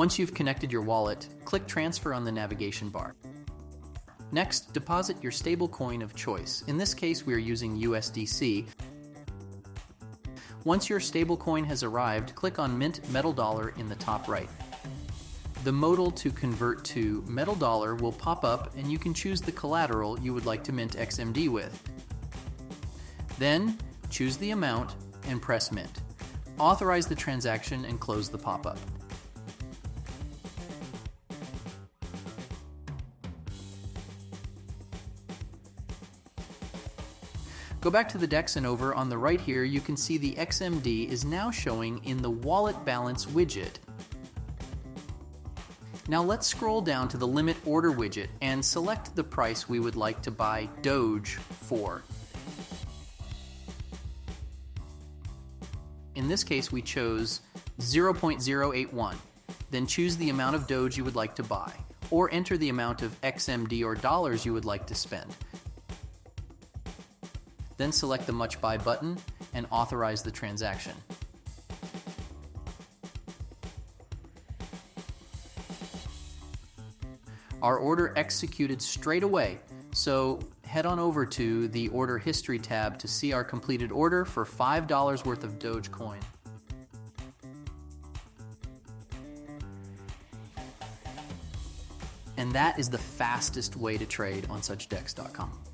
Once you've connected your wallet, click Transfer on the navigation bar. Next, deposit your stablecoin of choice. In this case, we are using USDC. Once your stablecoin has arrived, click on Mint Metal Dollar in the top right. The modal to convert to Metal Dollar will pop up, and you can choose the collateral you would like to mint XMD with. Then, choose the amount and press Mint. Authorize the transaction and close the pop-up. Go back to the DEX, and over on the right here, you can see the XMD is now showing in the Wallet Balance widget. Now let's scroll down to the Limit Order widget and select the price we would like to buy Doge for. In this case, we chose 0.081. Then choose the amount of Doge you would like to buy, or enter the amount of XMD or dollars you would like to spend. Then select the Much Buy button and authorize the transaction. Our order executed straight away, so head on over to the Order History tab to see our completed order for $5 worth of Dogecoin. And that is the fastest way to trade on SuchDEX.com.